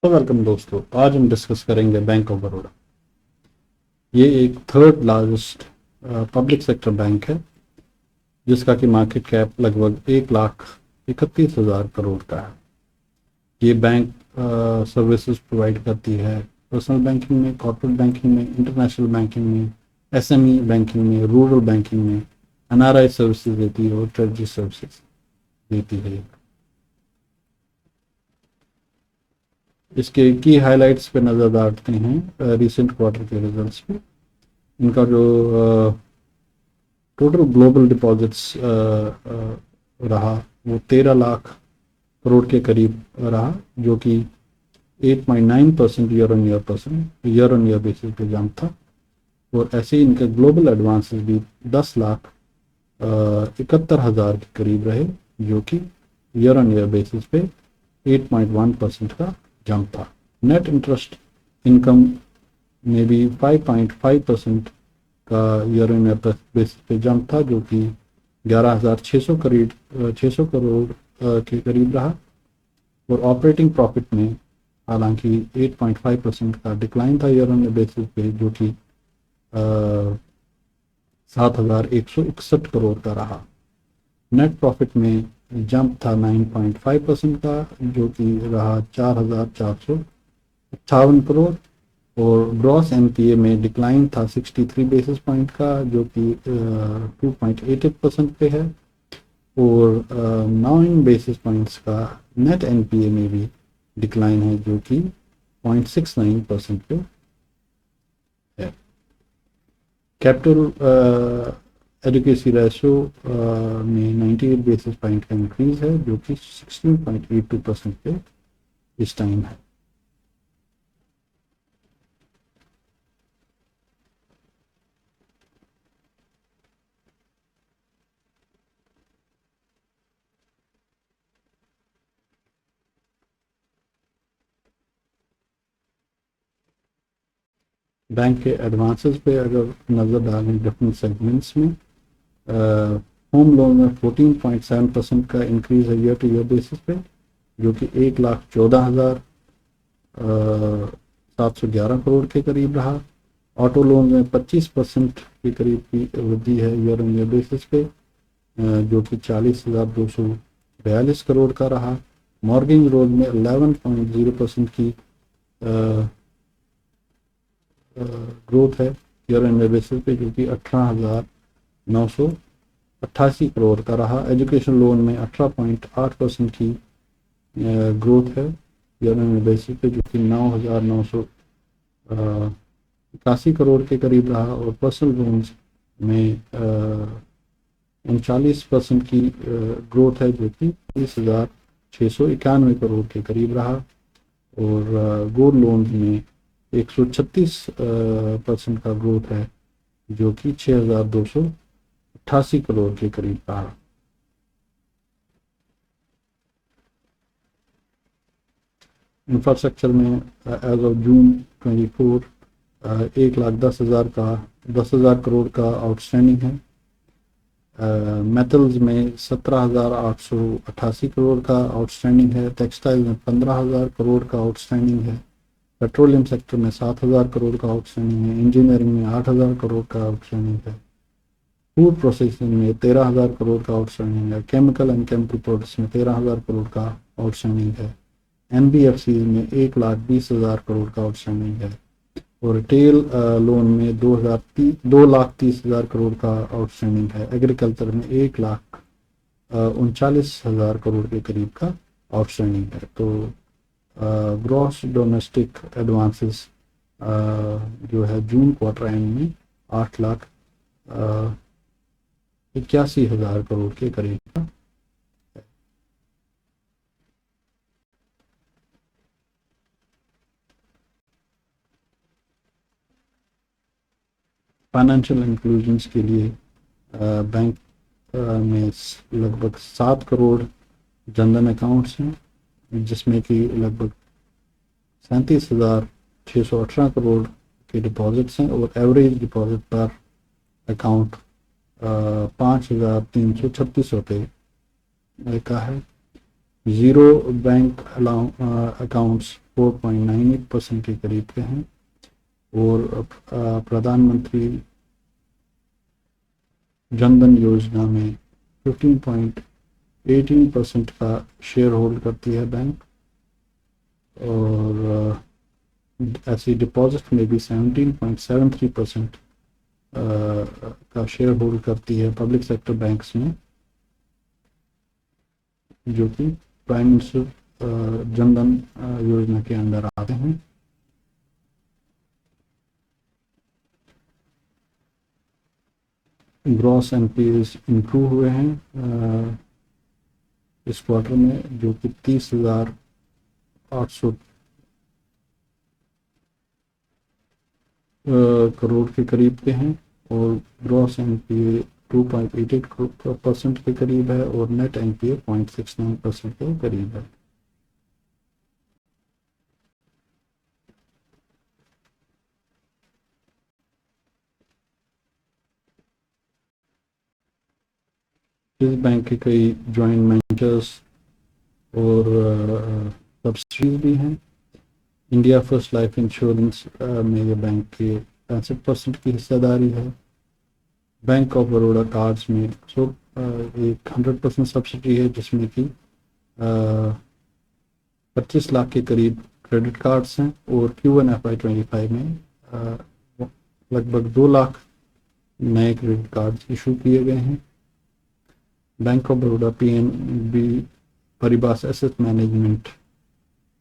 तो वेलकम दोस्तों, आज हम डिस्कस करेंगे बैंक ऑफ बड़ौदा। ये एक third largest public sector bank है, जिसका कि मार्केट कैप लगभग 1,31,000 करोड़ का है। ये बैंक सर्विसेज प्रोवाइड करती है पर्सनल बैंकिंग में, कॉर्पोरेट बैंकिंग में, इंटरनेशनल बैंकिंग में, एसएमई बैंकिंग में, रूरल बैंकिंग में, एनआरआई सर्विसेज देती है और ट्रेजरी सर्विसेज देती है। इसके की हाइलाइट्स पे नज़र डालते हैं रिसेंट क्वार्टर के रिजल्ट्स पे। इनका जो टोटल ग्लोबल डिपॉजिट्स रहा वो 13 लाख करोड़ के करीब रहा, जो कि 8.9% ईयर ऑन ईयर बेसिस पे जंप था। और ऐसे ही इनके ग्लोबल एडवांसेस भी 10,71,000 के करीब रहे, जो कि ईयर ऑन ईयर बेसिस पे 8.1% का जंप था। नेट इंटरेस्ट इनकम में भी 5.5% का ईयर ऑन ईयर बेसिस पे जंप था, जो कि 11,600 करोड़ के करीब रहा। और ऑपरेटिंग प्रॉफिट में हालांकि 8.5% का डिक्लाइन था ईयर ऑन ईयर बेसिस पे, जो कि 7,161 करोड़ का रहा। नेट प्रॉफिट में जंप था 9.5% का, जो कि रहा 4,458 करोड़। और ग्रॉस एनपीए में डिक्लाइन था 63 बेसिस पॉइंट का, जो कि 2.88% पे है। और 9 बेसिस पॉइंट्स का नेट एनपीए में भी डिक्लाइन है, जो कि 0.69% पे है। कैपिटल एडिक्वेसी रेशो में 98 बेसिस पॉइंट का इंक्रीज है, जो कि 16.82% पे इस टाइम है। बैंक के एडवांसेस पे अगर नज़र डालें डिफरेंट सेगमेंट्स में, होम लोन में 14.7% का इंक्रीज है ईयर टू ईयर बेसिस पे, जो कि 1,14,711 करोड़ के करीब रहा। ऑटो लोन में 25% के करीब की वृद्धि है ईयर ऑन ईयर बेसिस पे, जो कि 40,242 करोड़ का रहा। मॉर्गेज लोन में 11.0% की ग्रोथ है ईयर ऑन ईयर बेसिस पे, जो कि 18,988 करोड़ का रहा। एजुकेशन लोन में 18.8% की ग्रोथ है ईयर ऑन ईयर बेसिस पे, जो कि 9,981 करोड़ के करीब रहा। और पर्सनल लोन्स में 39% की ग्रोथ है, जो कि 30,691 करोड़ के करीब रहा। और गोल्ड लोन में 136% का ग्रोथ है, जो कि 6,288 करोड़ के करीब रहा। इंफ्रास्ट्रक्चर में एज ऑफ जून 24 1,10,000 करोड़ का आउटस्टैंडिंग है। मेटल्स में 17,888 करोड़ का आउटस्टैंडिंग है। टेक्सटाइल में 15,000 करोड़ का आउटस्टैंडिंग है। पेट्रोलियम सेक्टर में 7,000 करोड़ का आउटस्टैंडिंग है। इंजीनियरिंग में 8,000 करोड़ का आउटस्टैंडिंग है। फूड प्रोसेसिंग में 13,000 करोड़ का आउटस्टैंडिंग है। केमिकल एंड केमिकल प्रोडक्ट्स में 13,000 करोड़ का आउटस्टैंडिंग है। एनबीएफसी में 1,20,000 करोड़ का आउटस्टैंडिंग है। और रिटेल लोन में 2,30,000 करोड़ का आउटस्टैंडिंग है। एग्रीकल्चर में 1,39,000 करोड़ के करीब का आउटस्टैंडिंग है। तो ग्रॉस डोमेस्टिक एडवांसेस जो है जून क्वार्टर एंड में 8,81,000 करोड़ के करीब का। फाइनेंशियल इंक्लूजन्स के लिए बैंक में लगभग 7 करोड़ जनधन अकाउंट्स हैं, जिसमें कि लगभग 37,618 करोड़ के डिपॉजिट्स हैं। और एवरेज डिपॉजिट पर अकाउंट 5,336 रुपये का है। ज़ीरो बैंक अकाउंट्स 4.98% के करीब के हैं। और प्रधानमंत्री जनधन योजना में 15.18% का शेयर होल्ड करती है बैंक। और ऐसी डिपॉजिट में भी 17.73% का शेयर होल्ड करती है पब्लिक सेक्टर बैंक्स में, जो कि प्राइम मिनिस्टर जनधन योजना के अंडर आते हैं। ग्रॉस एनपीएस इंप्रूव हुए हैं इस क्वार्टर में, जो कि 30,800 करोड़ के करीब के हैं। और ग्रॉस एनपीए 2.88% के करीब है और नेट एनपीए 0.69% के करीब है। इस बैंक के कई जॉइंट वेंचर्स और सब्सिडीज भी हैं। इंडिया फर्स्ट लाइफ इंश्योरेंस में ये बैंक के 65% की हिस्सेदारी है। बैंक ऑफ बड़ौदा कार्ड्स में एक 100% सब्सिडी है, जिसमें कि 25 लाख के करीब क्रेडिट कार्ड्स हैं। और Q1 FY25 में लगभग 2 लाख नए क्रेडिट कार्ड्स इशू किए गए हैं। Bank of Baroda PNB Paribas asset management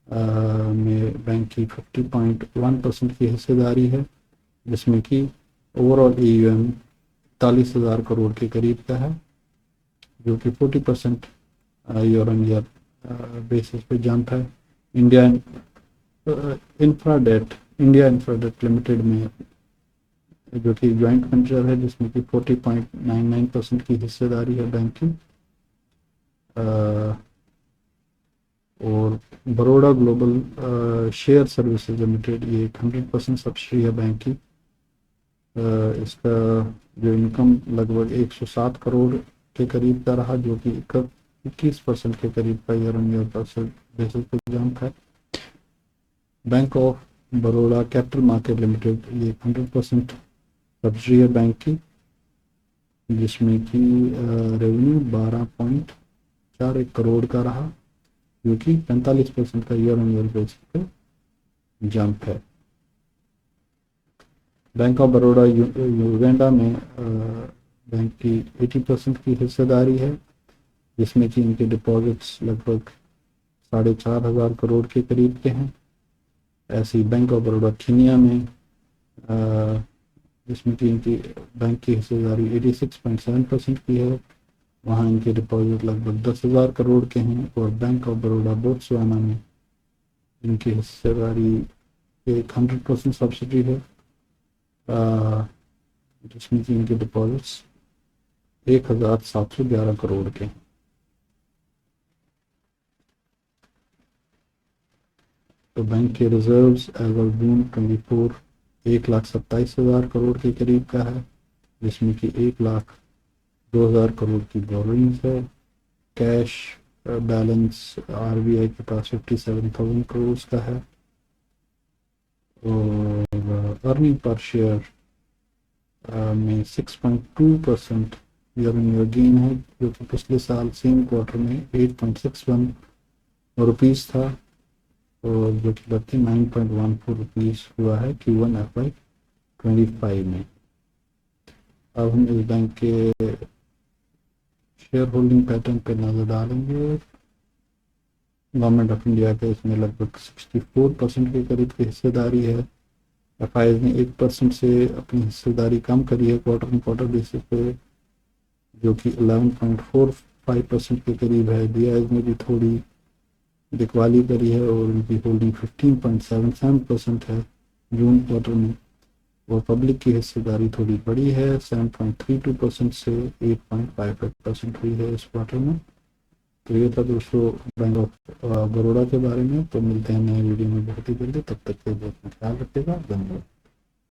में बैंक की 50.1% की हिस्सेदारी है, जिसमें कि ओवरऑल AUM 41,000 करोड़ के करीब का है, जो कि 40% ईयर ऑन ईयर बेसिस पे जंप है। इंडिया इंफ्राडेट लिमिटेड में, जो कि जॉइंट वेंचर है, जिसमें कि 40.99% की हिस्सेदारी है बैंक की। और Baroda global share services limited, ये 100% सब्सिडी है बैंक की। इसका जो इनकम लगभग 107 करोड़ के करीब का रहा, जो कि 21% के करीब का ईयर ऑन ईयर बेसिस पे जंप है। Bank of Baroda capital market limited, ये 100% सब्सिडी है बैंक की, जिसमें कि रेवेन्यू 12.41 करोड़ का रहा, जो कि 45% का ईयर ऑन ईयर बेसिस पे जंप है। बैंक ऑफ बड़ौदा युगांडा में बैंक की 80% की हिस्सेदारी है, जिसमें कि इनके डिपॉजिट्स लगभग 4,500 करोड़ के करीब के हैं। ऐसी बैंक ऑफ बड़ौदा कीनिया में, जिसमें कि इनकी बैंक की हिस्सेदारी 86.7% की है, वहाँ इनके डिपॉजिट लगभग 10,000 करोड़ के हैं। और बैंक ऑफ बड़ौदा बोत्सवाना में इनकी हिस्सेदारी 100% सब्सिडी है, जिसमें कि इनके डिपॉजिट्स 1,711 करोड़ के हैं। तो बैंक के reserves as of June 24 1,27,000 crore के करीब का है, जिसमें कि 1,02,000 करोड़ की बोरोइंग्स है। कैश बैलेंस RBI के पास 57,000 करोड़ का है। और अर्निंग पर शेयर में 6.2% ईयर ऑन ईयर गेन है, जो कि पिछले साल सेम क्वार्टर में 8.61 रुपीज़ था, और जो कि बढ़ के 9.14 रुपीज़ हुआ है Q1 FY25 में। अब हम इस बैंक के शेयर होल्डिंग पैटर्न पर नज़र डालेंगे। गवर्नमेंट ऑफ इंडिया के इसमें लगभग 64% के करीब की हिस्सेदारी है। FIs ने 1% से अपनी हिस्सेदारी कम करी है क्वार्टर क्वार्टर बेसिस पे, जो कि 11.45% के करीब है। DIs ने भी थोड़ी बिकवाली करी है और उनकी होल्डिंग 15.77% है जून क्वार्टर में। और पब्लिक की हिस्सेदारी थोड़ी बड़ी है, 7.32% से 8.55% हुई है इस क्वार्टर में। तो ये था दोस्तों बैंक ऑफ बड़ौदा के बारे में। तो मिलते हैं नए वीडियो में बहुत ही जल्दी, तब तक के लिए अपना ख्याल रखिएगा। धन्यवाद।